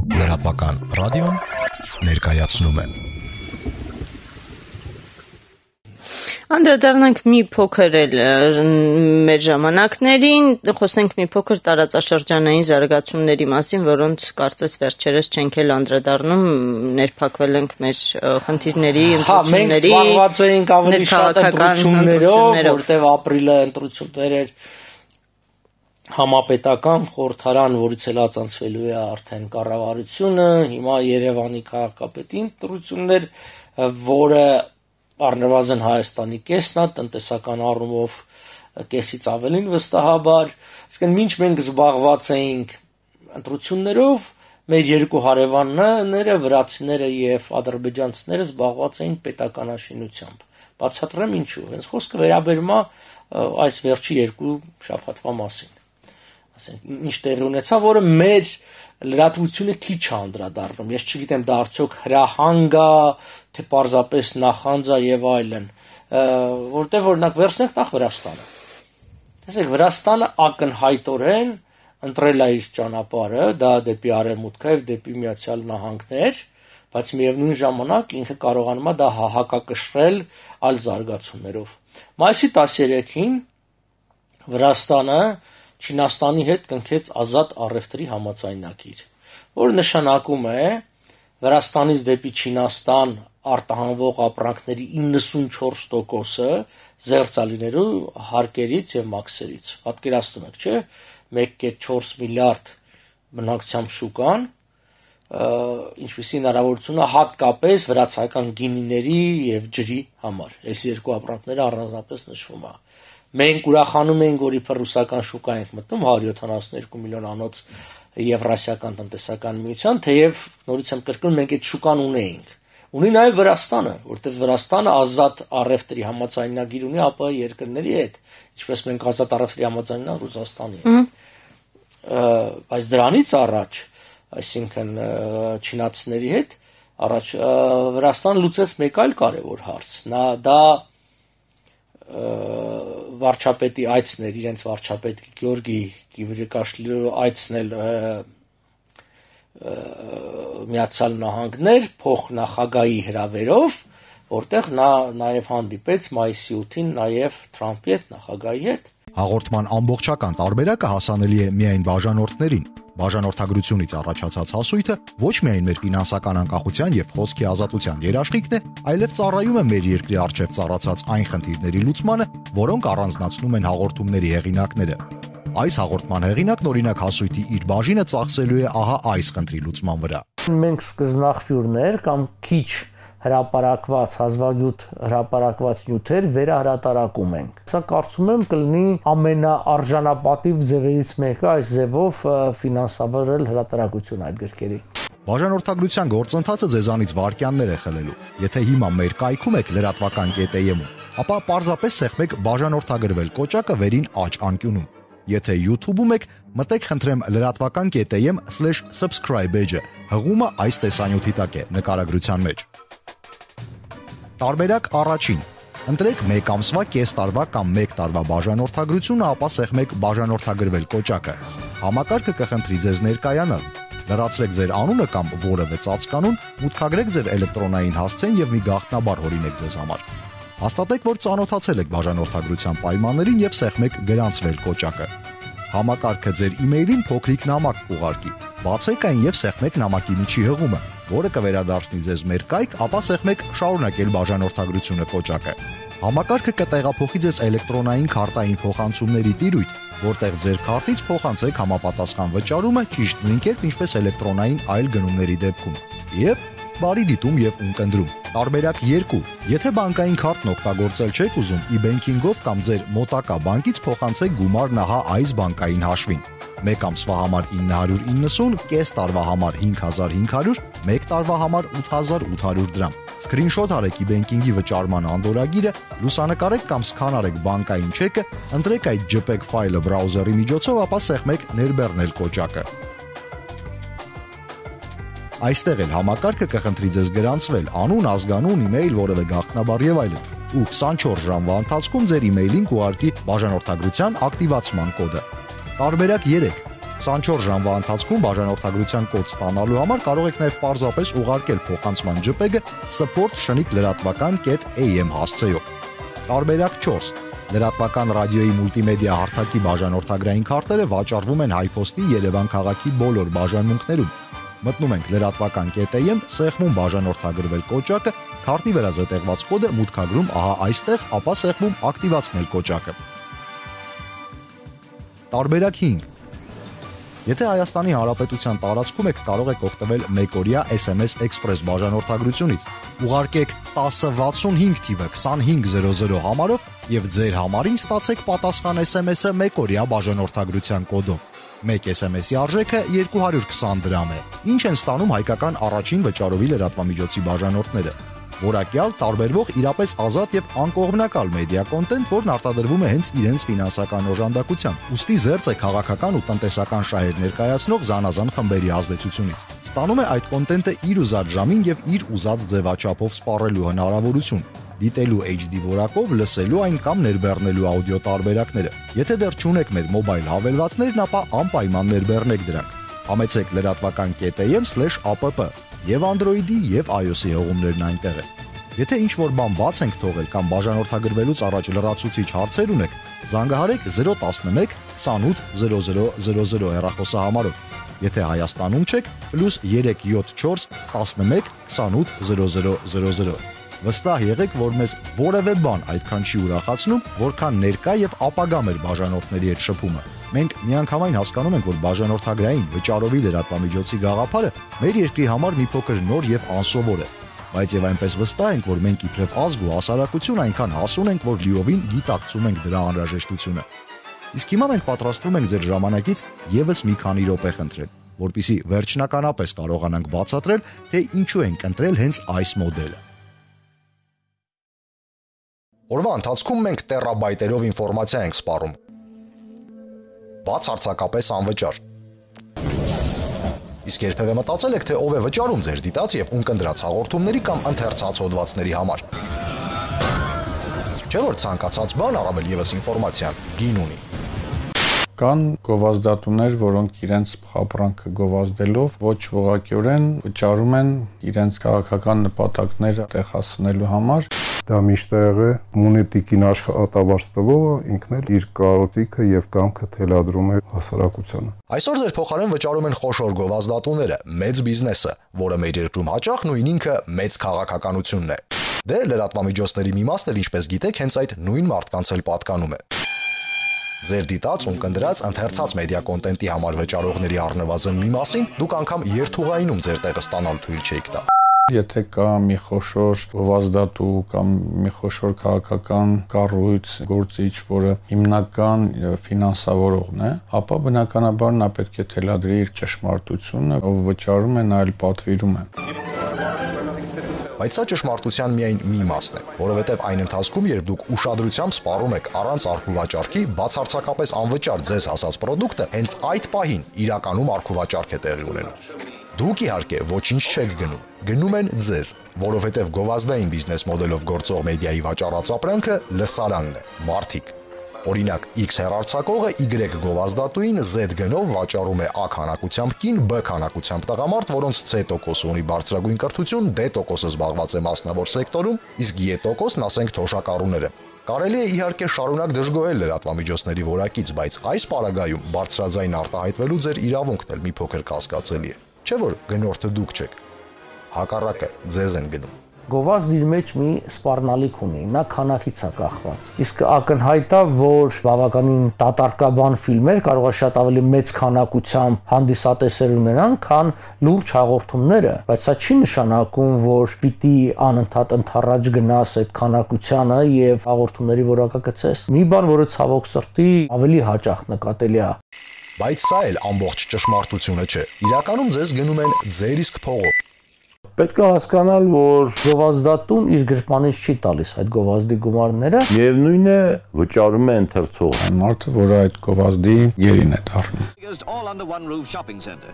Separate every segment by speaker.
Speaker 1: Լրատվական ռադիոն ներկայացնում է։
Speaker 2: Անդրադառնանք մի փոքր մեր ժամանակներին, խոսենք մի փոքր տարածաշրջանային զարգացումների մասին, որոնց կարծես վերջերս չենք էլ անդրադառնում, ներփակվել ենք մեր խնդիրների, ընտրությունների,
Speaker 3: մենք զբաղված էինք ավելի շատ ընտրություններով, որտեղ ապրիլը ընտրություններ էր համապետական խորհրդարան, որից էլ ածանցվելու է արդեն կառավարությունը, հիմա Երևանի քաղաքապետի ընտրություններ, որը առնվազն Հայաստանի կեսն է, տնտեսական առումով կեսից ավելին վստահաբար, այսինքն մինչ մենք զբաղված էինք ընտրություններով, մեր երկու հարևանները, վրացիները եւ ադրբեջանցիները զբաղված էին պետականաշինությամբ։ Բացատրեմ ինչու, հենց խոսքը վերաբերում է այս վերջի երկու շաբաթվա մասին։ Ասենք ինչ տեղի ունեցավ, որը մեր լրատվությունը քիչ է անդրադառնում։ Ես չգիտեմ դա արդյոք հրահանգ է, թե պարզապես նախանձ է եւ այլն, որտեղ օրինակ վերցնենք նախ Վրաստանը։ Տեսեք, Վրաստանը ակնհայտորեն ընտրել է իր ճանապարհը, դա դեպի արևմուտք եւ դեպի Միացյալ Նահանգներ, բայց միևնույն ժամանակ ինքը կարողանում է դա հակակշռել այլ զարգացումներով։ Մայիսի 13-ին Վրաստանը Չինաստանի հետ կնքեց ազատ առևտրի համաձայնագիր, որը նշանակում է Վրաստանից դեպի Չինաստան արտահանվող ապրանքների 94%-ը զերծալիներու հարկերից եւ մաքսերից։ Պատկերացնում եք, չէ՞, 1.4 միլիարդ բնակչությամբ շուկան, ինչպիսի հնարավորություն է հատկապես վրացական գինիների եւ ջրի համար։ Այս երկու ապրանքները առանձնապես նշվում է։ Մենք ուրախանում ենք, որ իբր ռուսական շուկա ենք մտնում 172 միլիոն անոց Եվրասիական տնտեսական միության, թեև նորից եմ կրկնում, մենք այդ շուկան ունեինք։ Ունի նաև Վրաստանը, որտեղ Վրաստանը ազատ առևտրի համաձայնագիր ունի ԱՊՀ երկրների հետ, ինչպես մենք ազատ առևտրի համաձայնագիր Ռուսաստանի հետ։ Բայց դրանից առաջ, այսինքն չինացիների հետ, առաջ Վրաստանը լուծեց մեկ այլ կարևոր հարց։ Դա վարչապետի այցն էր, իրենց վարչապետ Գեորգի Կիվրիկաշվիլիի այցն էլ Միացյալ Նահանգներ փոխնախագահի հրավերով, որտեղ նա նաև հանդիպեց մայիսի 8-ին նաև Թրամփի հետ, նախագահի հետ։
Speaker 1: Հաղորդման ամբողջական տարբերակը հասանելի է միայն բաժանորդներին։ Բաժանորդագրությունից առաջացած հասույթը ոչ միայն մեր ֆինանսական անկախության եւ խոսքի ազատության երաշխիքն է, այլև ծառայում է մեր երկրի առջև ծառացած այն խնդիրների լուծմանը, որոնք առանձնացնում են հաղորդումների հեղինակները։ Այս հաղորդման հեղինակն օրինակ հասույթի իր բաժինը ծախսելու է ահա այս խնդրի լուծման վրա։
Speaker 3: Մենք սկզբնաղբյուրներ կամ քիչ հրապարակված, հազվագյուտ հրապարակված նյութեր վերահրատարակում ենք։ Սա կարծում եմ կլինի ամենաարժանապատիվ ձևերից մեկը այս ձևով ֆինանսավորել հրատարակություն այդ գրքերի։
Speaker 1: Բաժանորդագրության գործընթացը ձեզանից վայրկյաններ է խլելու։ Եթե հիմա մեր կայքում եք լրատվական.am-ում, ապա պարզապես սեղմեք բաժանորդագրվել կոճակը վերին աջ անկյունում։ Եթե YouTube-ում եք, մտեք խնդրեմ լրատվական.am/subscribe էջը։ Հղումը այս տեսանյութի տակ է նկարագրության մեջ։ Տարբերակ առաջին։ Ընտրեք 1 ամսվա, կես տարվա կամ 1 տարվա բաժանորդագրությունը, ապա սեղմեք բաժանորդագրվել կոճակը։ Համակարգը կխնդրի ձեզ ներկայանալ։ Լրացրեք ձեր անունը կամ որևէ ծածկանուն, մուտքագրեք ձեր էլեկտրոնային հասցեն եւ մի գաղտնաբար հորինեք ձեզ համար։ Հաստատեք, որ ծանոթացել եք բաժանորդագրության պայմաններին եւ սեղմեք գրանցվել կոճակը։ Համակարգը ձեր email-ին փոքրիկ նամակ կուղարկի։ Բացեք այն եւ սեղմեք նամակի միջի հղումը, որը կվերադարձնի ձեզ մեր կայք, ապա սեղմեք շարունակել բաժանորդագրությունը կոճակը։ Համակարգը կտեղափոխի ձեզ էլեկտրոնային քարտային փոխանցումների տիրույթ, որտեղ ձեր քարտից փոխանցեք համապատասխան վճարումը ճիշտ նույն կերպ, ինչպես էլեկտրոնային այլ գնումների դեպքում։ Եվ բարի դիտում եւ ունկնդրում։ Տարբերակ 2. Եթե բանկային քարտն օգտագործել չեք ուզում, e-banking-ով կամ ձեր մոտակա բանկից փոխանցեք գումարն ահա այս բանկային հաշվին։ 1 ամսվա համար 990, կես տարվա համար 5500, 1 տարվա համար 8800 դրամ։ Սկրինշոթ արեք e-banking-ի վճարման անդորրագիրը, լուսանկարեք կամ սքանարեք բանկային չեկը, ընտրեք այդ JPEG ֆայլը բրաուզերի միջոցով, ապա սեղմեք ներբեռնել կոճակը։ Այստեղ էլ համակարգը կխնդրի ձեզ գրանցվել անուն, ազգանուն, email, որևէ գաղտնաբար եւ այլն։ Ու 24 ժամվա ընթացքում ձեր email-ին կուղարկի բաժանորդագրության ակտիվացման կոդը։ Տարբերակ 3. 24 ժամվա ընթացքում բաժանորդագրության կոդ ստանալու համար կարող եք նաև պարզապես ուղարկել փոխանցման JPEG-ը support@lratvakan.am հասցեով։ Տարբերակ 4. Լրատվական ռադիոյի մուլտիմեդիա հարթակի բաժանորդագրային քարտերը վաճառվում են Հայփոստի Երևան քաղաքի բոլոր բաժանմունքներում։ Մտնում ենք lratvakan.am, սեղմում բաժանորդագրվել կոճակը, քարտի վերազետեղված կոդը մուտքագրում ահա այստեղ, ապա սեղմում ակտիվացնել կոճակը։ Տարբերակ 5. Եթե Հայաստանի Հանրապետության տարածքում եք, կարող եք օգտվել մեկօրյա SMS Express բաժանորդագրությունից։ Ուղարկեք 1065 թիվը 2500 համարով եւ ձեր համարին ստացեք պատասխան SMS-ը մեկօրյա բաժանորդագրության կոդով։ Մեկ SMS-ի արժեքը 220 դրամ է։ Ինչ են ստանում հայկական առաջին վճարովի լրատվամիջոցի բաժանորդները։ Որակյալ, տարբերվող իրապես ազատ եւ անկողմնակալ մեդիա կոնտենտ, որն արտադրվում է հենց իրենց ֆինանսական օժանդակությամբ։ Ուստի զերծ է քաղաքական ու տնտեսական շահեր ներկայացնող զանազան խմբերի ազդեցությունից։ Ստանում է այդ կոնտենտը իր ուզած ժամին եւ իր ուզած ձևաչափով սպառելու հնարավորություն, դիտելու HD որակով, լսելու այն կամ ներբեռնելու աուդիո տարբերակները։ Եթե դեռ չունեք մեր մոբայլ հավելվածներն, ապա անպայման ներբեռնեք դրանք։ Համեցեք lratvakan.am/app եւ Android-ի եւ iOS-ի հղումներն այնտեղ են։ Եթե ինչ-որ բան բաց ենք թողել կամ բաժանորդագրվելուց առաջ լրացուցիչ հարցեր ունեք, զանգահարեք 011 28 0000 հեռախոսահամարով։ Եթե Հայաստանում չեք, +374 11 28 0000։ Վստահ եղեք, որ մեզ որևէ բան այդքան չի ուրախացնում, որքան ներկա եւ ապագա մեր բաժանորդների հետ շփումը։ Մենք միանգամայն հասկանում ենք, որ բաժանորդագրային վճարովի լրատվամիջոցի գաղափարը մեր երկրի համար մի փոքր նոր եւ անսովոր է, բայց եւ այնպես վստահ ենք, որ մենք իբրև ազգ ու հասարակություն այնքան հասուն ենք, որ լիովին գիտակցում ենք դրա անհրաժեշտությունը։ Իսկ հիմա մենք պատրաստվում ենք ձեր ժամանակից եւս մի քանի րոպե խնդրել, որpիսի վերջնականապես կարողանանք բացատրել, թե ինչու ենք ընտրել հենց այս մոդելը։ Օրվա ընթացքում մենք տերաբայտերով ինֆորմացիա ենք սպառում։ Բացարձակապես անվճար։ Իսկ երբևէ մտածել եք, թե ով է վճարում ձեր դիտած եւ ունկնդրած հաղորդումների կամ ընթերցած հոդվածների համար։ Չէ՞ որ ցանկացած բան, առավել եւս ինֆորմացիան, գին ունի։
Speaker 4: Կան գովազդատուներ, որոնք իրենց խաբրանքը գովազդելով ոչ ուղղակիորեն վճարում են իրենց քաղաքական նպատակները տեղհասնելու համար։
Speaker 5: Դա միշտ եղել է մոնետիկին աշխատավարձ տվողը ինքն էլ իր կարծիքը եւ կամքը թելադրում է հասարակությանը։
Speaker 1: Այսօր ձեր փոխարեն վճարում են խոշոր գովազդատուները, մեծ բիզնեսը, որը մեր երկրում հաճախ նույն ինքը մեծ քաղաքականությունն է։ Դե լրատվամիջոցների մի մասն էլ, ինչպես գիտեք, հենց այդ նույն մարդկանց էլ պատկանում է։ Ձեր դիտած ու կնդրած ընթերցած մեդիա կոնտենտի համար վճարողների առնվազն մի մասին դուք անգամ երթուղայինում ձեր տեղը ստանալ թույլ չեք տա։
Speaker 4: Եթե կա մի խոշոր գովազդատու կամ մի խոշոր քաղաքական կառույց, գործիչ, որը հիմնական ֆինանսավորողն է, ապա բնականաբար նա պետք է թելադրի իր ճշմարտությունը, ով վճարում է, նա էլ պատվիրում է։
Speaker 1: Բայց սա ճշմարտության միայն մի մասն է, որովհետև այն ընթացքում, երբ դուք ուշադրությամբ սպառում եք առանց արքուվաճառքի, բացարձակապես անվճար ձեզ հասած պրոդուկտը, հենց այդ պահին իրականում արքուվաճառք է տեղի ունենում։ Դուք իհարկե ոչինչ չեք գնում, գնում են ձեզ, որովհետև գովազդային բիզնես մոդելով գործող մեդիայի վաճառած ապրանքը լսարանն է, մարդիկ։ Օրինակ, X հեռարձակողը Y գովազդատուին Z գնով վաճառում է A քանակությամբ կին, B քանակությամբ տղամարդ, որոնց C% ունի բարձրագույն կրթություն, D% զբաղված է մասնավոր սեկտորում, իսկ E%-ն ասենք թոշակառուները։ Կարելի է իհարկե շարունակ դժգոհել լրատվամիջոցների որակից, բայց այս պարագայում բարձրաձայն արտահայտվելու ձեր իրավունքն էլ մի փոքր կասկածելի է։ Չէ՞ որ գնորդը դուք չեք։ Հակառակը ձեզ են գնում։
Speaker 3: Գովազդը իր մեջ մի սպառնալիք ունի, նա քանակից է կախված։ Իսկ ակնհայտ է, որ բավականին դատարկաբան ֆիլմեր կարող է շատ ավելի մեծ քանակությամբ հանդիսատեսեր ունենան, քան լուրջ հաղորդումները, բայց սա չի նշանակում, որ պիտի անընդհատ ընթառաջ գնաս այդ քանակությանը եւ հաղորդումների որակը գցես։ Մի բան, որը ցավոք սրտի ավելի հաճախ նկատելի է։
Speaker 1: Բայց սա էլ ամբողջ ճշմարտությունը չէ։ Իրականում ձեզ գնում են ձեր իսկ փողով։
Speaker 3: Պետք է հասկանալ, որ գովազդատուն իր գրպանից չի տալիս այդ գովազդի գումարները։
Speaker 6: Միևնույն է, վճարում է ընթերցողը։
Speaker 4: Այն մարդը, որը այդ գովազդի գերին է դառնում։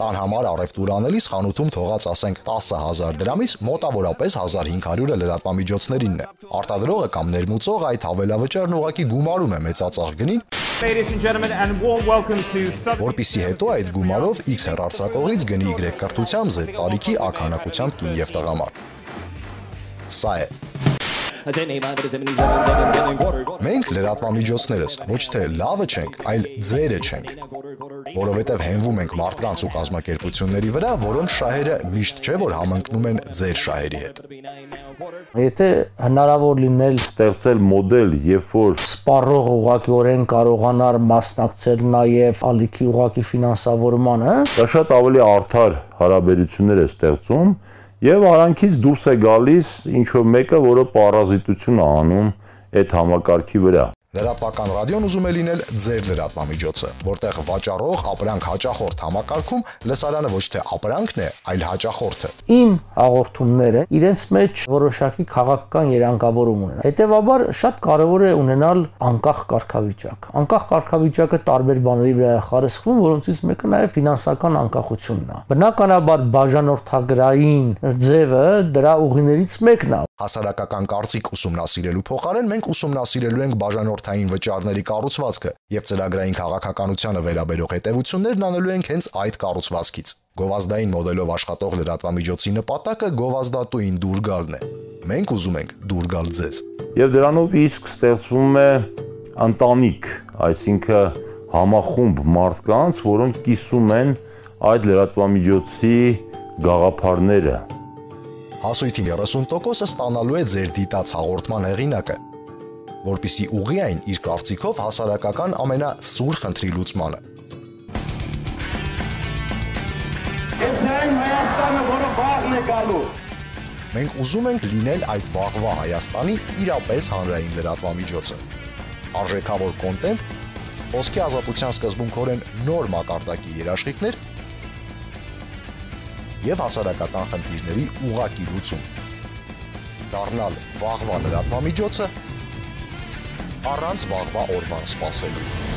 Speaker 1: Տան համար առևտուր անելիս խանութում թողած ասենք 10,000 դրամից մոտավորապես 1500-ը լրատվամիջոցներինն է։ Արտադրողը կամ ներմուծողը այդ հավելավճարն ուղղակի գումարում է մեծածախ գնին
Speaker 7: Ladies and gentlemen, and warm welcome to
Speaker 1: Որպիսի հետո այդ գումարով X հեռարձակողից գնի Y կրթությամբ ձեր տարիքի ականակությամբ կին եւ տղամարդ։ Սա է։ Մենք լրատվամիջոցներս ոչ թե լավը չենք, այլ ձերը չենք, որովհետև հենվում ենք մարդկանց ու կազմակերպությունների վրա, որոնց շահերը միշտ չէ, որ համընկնում են ձեր շահերի հետ։
Speaker 3: Եթե հնարավոր լինել
Speaker 6: Ստեղծել մոդել, երբ որ
Speaker 3: սպառող ուղղակիորեն կարողանար մասնակցել նաև ալիքի ուղղակի ֆինանսավորմանը,
Speaker 6: դա շատ ավելի արդար հարաբերություններ է ստեղծում եւ արանքից դուրս է գալիս ինչ որ մեկը, որը պարազիտություն է անում այդ համակարգի վրա։
Speaker 1: Լրատվական ռադիոն ուզում է լինել ձեր լրատվամիջոցը, որտեղ վաճառող ապրանք հաճախորդ համակարգում լսարանը ոչ թե ապրանքն է, այլ հաճախորդը։
Speaker 3: Իմ հաղորդումները իրենց մեջ որոշակի քաղաքական երանգավորում ունեն։ Հետևաբար շատ կարևոր է ունենալ անկախ կարգավիճակ։ Անկախ կարգավիճակը տարբեր բաների վրա է խարսխվում, որոնցից մեկը նաև ֆինանսական անկախությունն է։ Բնականաբար բաժանորդագրային ձևը դրա ուղիներից մեկն է։
Speaker 1: Հասարակական կարծիք ուսումնասիրելու փոխարեն մենք ուսումնասիրելու ենք բաժանորդային վճարների կառուցվածքը եւ ծրագրային քաղաքականությանը վերաբերող հետևություններն անելու ենք հենց այդ կառուցվածքից։ Գովազդային մոդելով աշխատող լրատվամիջոցի նպատակը գովազդատուին դուր գալն է։ Մենք ուզում ենք դուր գալ ձեզ։
Speaker 6: Եվ դրանով իսկ ստեղծվում է ընտանիք, այսինքն համախումբ մարդկանց, որոնք կիսում են այդ լրատվամիջոցի գաղափարները։
Speaker 1: Հասույթի 30% ստանալու է ձեր դիտած հաղորդման հեղինակը, որպիսի ուղղի այն իր կարծիքով հասարակական ամենասուր խնդրի լուծմանը։
Speaker 7: It's այն Հայաստանը, որը վաղն է գալու։
Speaker 1: Մենք ուզում ենք լինել այդ վաղվա Հայաստանի իրապես հանրային լրատվամիջոցը։ Արժեքավոր կոնտենտ, խոսքի ազատության սկզբունքորեն նոր մակարդակի երաշխիքներ եւ հասարակական խնդիրների ուղղակի լուծում։ Դառնալ վաղվա լրատվամիջոցը առանց վաղվա օրվան սպասելու։